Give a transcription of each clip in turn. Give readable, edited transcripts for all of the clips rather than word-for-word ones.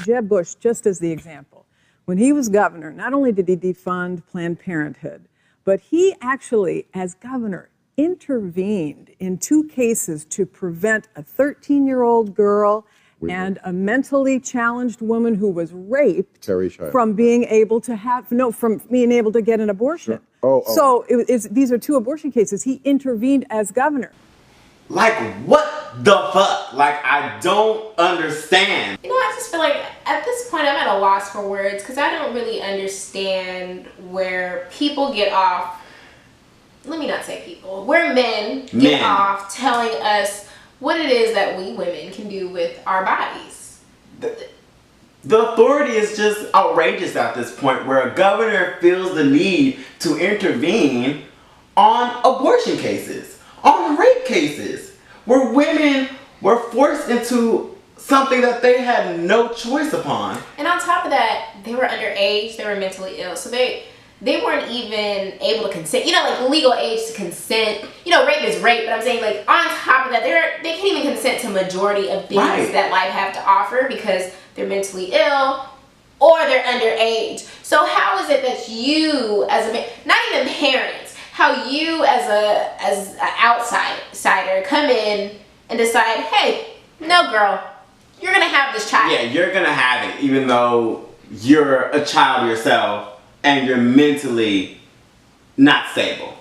Jeb Bush, just as the example, when he was governor, not only did he defund Planned Parenthood, but he actually, as governor, intervened in 2 cases to prevent a 13-year-old girl and a mentally challenged woman who was raped from being able to get an abortion. So these are 2 abortion cases. He intervened as governor. Like, what the fuck? Like, I don't understand. You know, I just feel like at this point I'm at a loss for words because I don't really understand where people get off. Let me not say people. Where men get off telling us what it is that we women can do with our bodies. The authority is just outrageous at this point, where a governor feels the need to intervene on abortion cases, on rape cases, where women were forced into something that they had no choice upon. And on top of that, they were underage, they were mentally ill, so they weren't even able to consent. You know, like legal age to consent. You know, rape is rape, but I'm saying, like, on top of that, they can't even consent to majority of things that life have to offer because they're mentally ill or they're underage. So how is it that you, as a man, not even parents, how you as an outsider come in and decide, hey, no girl, you're gonna have this child. Yeah, you're gonna have it, even though you're a child yourself and you're mentally not stable.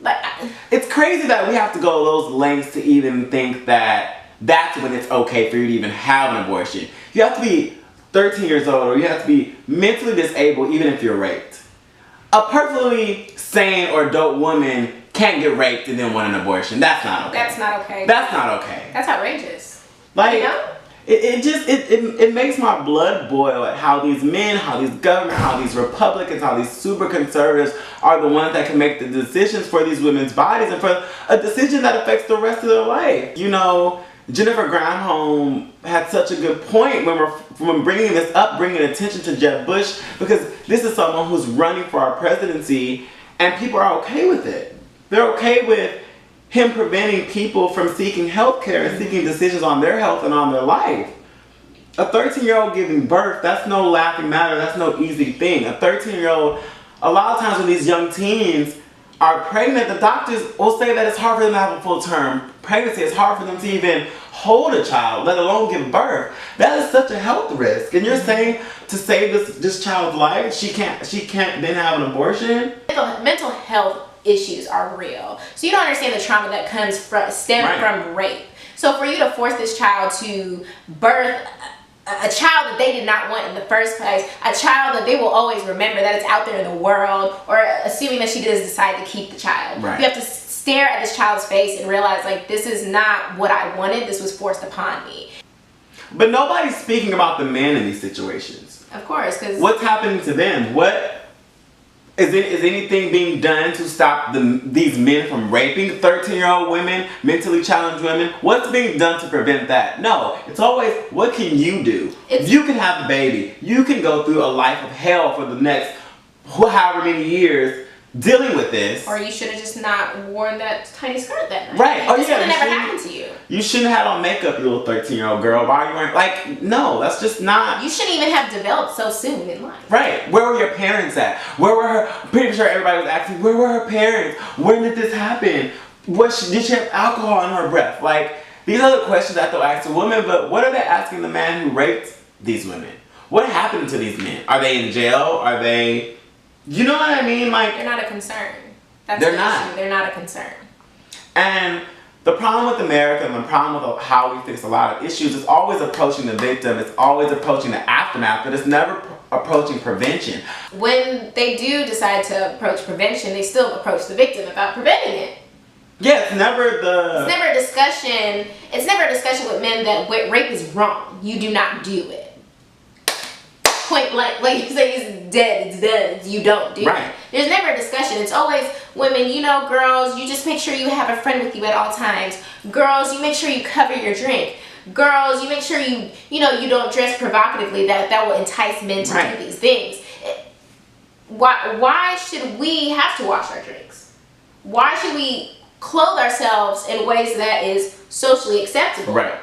But it's crazy that we have to go those lengths to even think that that's when it's okay for you to even have an abortion. You have to be 13 years old, or you have to be mentally disabled even if you're raped. A perfectly sane or adult woman can't get raped and then want an abortion. That's not okay. That's not okay. That's not okay. That's outrageous. Like, you know? It makes my blood boil at how these men, how these governors, how these Republicans, how these super conservatives are the ones that can make the decisions for these women's bodies and for a decision that affects the rest of their life. You know, Jennifer Granholm had such a good point when bringing this up, bringing attention to Jeb Bush, because this is someone who's running for our presidency and people are okay with it. They're okay with him preventing people from seeking health care and seeking decisions on their health and on their life. A 13-year-old giving birth, that's no laughing matter, that's no easy thing. A 13-year-old, a lot of times when these young teens are pregnant, the doctors will say that it's hard for them to have a full-term pregnancy. It's hard for them to even hold a child, let alone give birth. That is such a health risk. And you're saying to save this child's life, she can't then have an abortion? Mental health issues are real. So you don't understand the trauma that stems from rape. So for you to force this child to birth a child that they did not want in the first place, a child that they will always remember that it's out there in the world, or assuming that she does decide to keep the child. Right. You have to stare at this child's face and realize, like, this is not what I wanted, this was forced upon me. But nobody's speaking about the men in these situations. Of course, because what's happening to them? What is anything being done to stop these men from raping 13-year-old women, mentally challenged women? What's being done to prevent that? No, it's always, what can you do? You can have a baby. You can go through a life of hell for the next however many years dealing with this. Or you should have just not worn that tiny skirt that night. Right. This would have never happened to you. You shouldn't have on makeup, you little 13-year-old girl. Why are you wearing, like, no, that's just not. You shouldn't even have developed so soon in life. Right. Where were your parents at? Where were her, I'm pretty sure everybody was asking, where were her parents? When did this happen? Did she have alcohol in her breath? Like, these are the questions that they'll ask a woman, but what are they asking the man who raped these women? What happened to these men? Are they in jail? Are they, you know what I mean? Like, they're not a concern. That's they're the not. issue. They're not a concern. And the problem with America and the problem with how we fix a lot of issues is always approaching the victim. It's always approaching the aftermath, but it's never approaching prevention. When they do decide to approach prevention, they still approach the victim about preventing it. Yeah, it's never a discussion. It's never a discussion with men that rape is wrong. You do not do it. Point blank, like you say, it's dead, you don't do it. There's never a discussion. It's always women, you know, girls, you just make sure you have a friend with you at all times. Girls, you make sure you cover your drink. Girls, you make sure you don't dress provocatively, that will entice men to do these things. Why should we have to wash our drinks? Why should we clothe ourselves in ways that is socially acceptable. Right.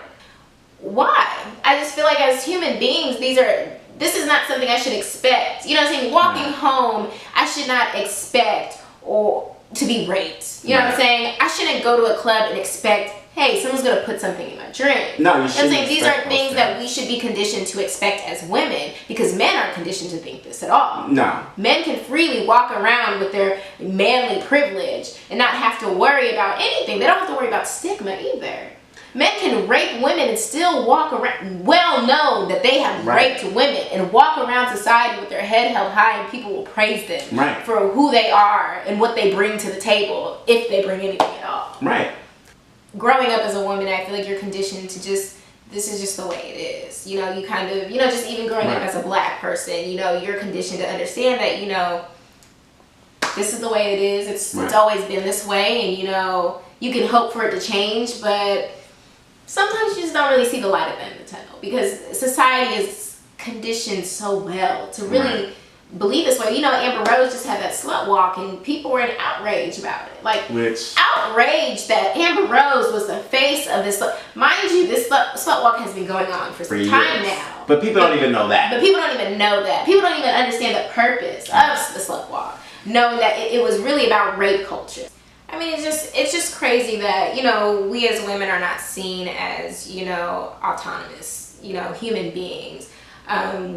Why? I just feel like as human beings, this is not something I should expect. You know what I'm saying? Walking home, I should not expect or to be raped. You know what I'm saying? I shouldn't go to a club and expect, hey, someone's gonna put something in my drink. No, you shouldn't. You know what I'm saying? These are things that we should be conditioned to expect as women, because men aren't conditioned to think this at all. No. Men can freely walk around with their manly privilege and not have to worry about anything. They don't have to worry about stigma either. Men can rape women and still walk around, well known that they have raped women, and walk around society with their head held high, and people will praise them for who they are and what they bring to the table, if they bring anything at all. Right. Growing up as a woman, I feel like you're conditioned to just, this is just the way it is. You know, you kind of, you know, just even growing up as a black person, you know, you're conditioned to understand that, you know, this is the way it is. It's always been this way, and, you know, you can hope for it to change, but sometimes you just don't really see the light at the end of the tunnel, because society is conditioned so well to really believe this way. You know, Amber Rose just had that slut walk, and people were in outrage about it. Like, outrage that Amber Rose was the face of this slut. Mind you, this slut walk has been going on for some time now. But people don't even know that. But people don't even know that. People don't even understand the purpose of the slut walk, knowing that it was really about rape culture. I mean, it's just crazy that, you know, we as women are not seen as, you know, autonomous, you know, human beings.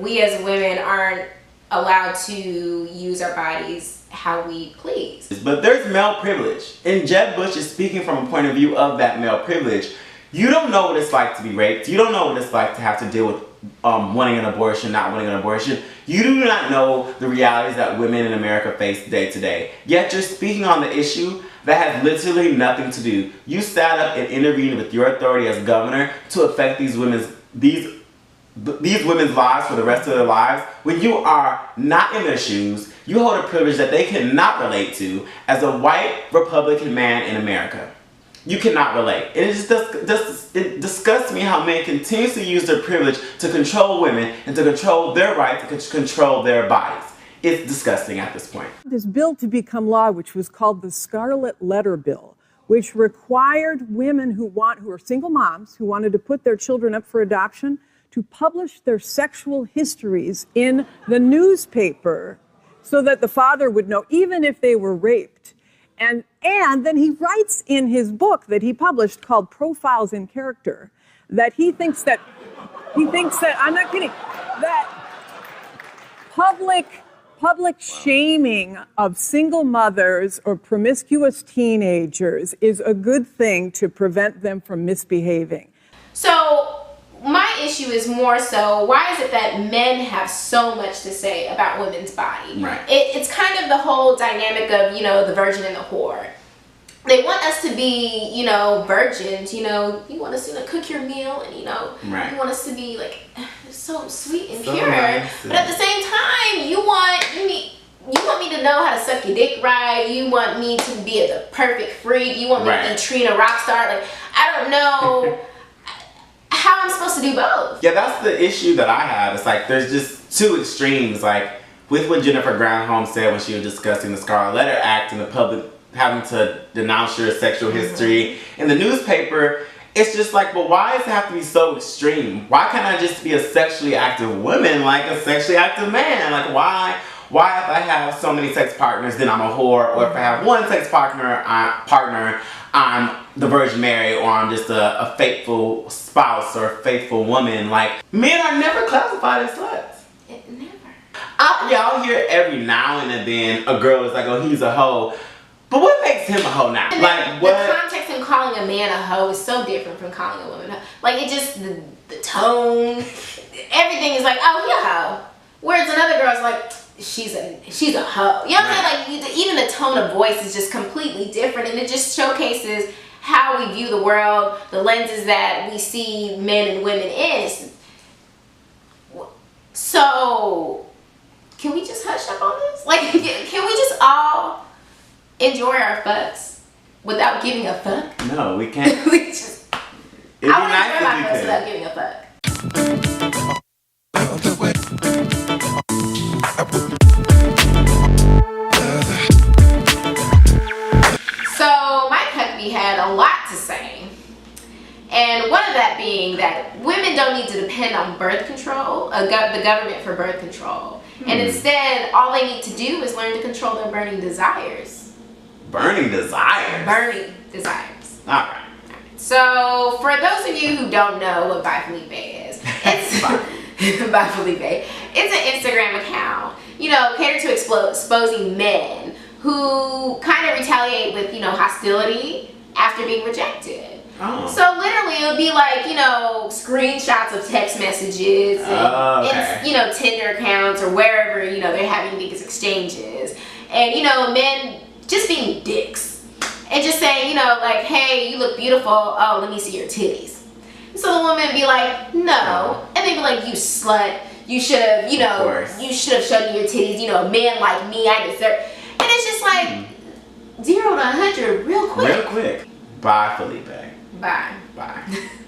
We as women aren't allowed to use our bodies how we please. But there's male privilege, and Jeb Bush is speaking from a point of view of that male privilege. You don't know what it's like to be raped. You don't know what it's like to have to deal with wanting an abortion, not wanting an abortion. You do not know the realities that women in America face day to day. Yet you're speaking on the issue that has literally nothing to do. You sat up and intervened with your authority as governor to affect these women's lives for the rest of their lives, when you are not in their shoes. You hold a privilege that they cannot relate to as a white Republican man in America. You cannot relate. And it disgusts me how men continue to use their privilege to control women and to control their rights and to control their bodies. It's disgusting at this point. This bill to become law, which was called the Scarlet Letter Bill, which required women who are single moms who wanted to put their children up for adoption to publish their sexual histories in the newspaper so that the father would know, even if they were raped. And then he writes in his book that he published called Profiles in Character that he thinks that I'm not kidding, that public shaming of single mothers or promiscuous teenagers is a good thing to prevent them from misbehaving. So my issue is more so, why is it that men have so much to say about women's body? Right. It's kind of the whole dynamic of, you know, the virgin and the whore. They want us to be, you know, virgins. You know, you want us to cook your meal, and, you know, you want us to be like so sweet and pure. Nice. But at the same time, you want me to know how to suck your dick right. You want me to be the perfect freak. You want me to be Trina Rockstar. Like, I don't know how I'm supposed to do both. Yeah, that's the issue that I have. It's like there's just two extremes. Like with what Jennifer Granholm said when she was discussing the Scarlet Letter Act and the public having to denounce your sexual history in the newspaper. It's just like, but why does it have to be so extreme? Why can't I just be a sexually active woman like a sexually active man? Like why if I have so many sex partners then I'm a whore, or if I have one sex partner I'm the Virgin Mary, or I'm just a faithful spouse or a faithful woman? Like, men are never classified as sluts. Never. I'll hear every now and then a girl is like, oh, he's a hoe. But what makes him a hoe now? And like, what? The context in calling a man a hoe is so different from calling a woman a hoe. Like, it just, the tone, everything is like, oh, he a hoe. Whereas another girl's like, she's a hoe. You know what I'm saying? Like, even the tone of voice is just completely different, and it just showcases how we view the world, the lenses that we see men and women in. So, can we just hush up on this? Like, can we just all enjoy our fucks without giving a fuck? No, we can't. We just, It'd be nice enjoy my if fucks you without giving a fuck. So my a lot to say. And one of that being that women don't need to depend on birth control, the government for birth control. And instead, all they need to do is learn to control their burning desires. Burning desires? Burning desires. All right. So, for those of you who don't know what By Felipe is, it's By Felipe. It's an Instagram account, catered to exposing men who kind of retaliate with, hostility after being rejected. Oh. So literally it would be like, screenshots of text messages and, Tinder accounts or wherever, they're having these exchanges. And, men just being dicks. And just saying, like, hey, you look beautiful. Oh, let me see your titties. So the woman would be like, no. And they'd be like, you slut. You should have, you should have shown me your titties. A man like me, I deserve. And it's just like 0 to 100 real quick. Real quick. Bye, Felipe. Bye. Bye.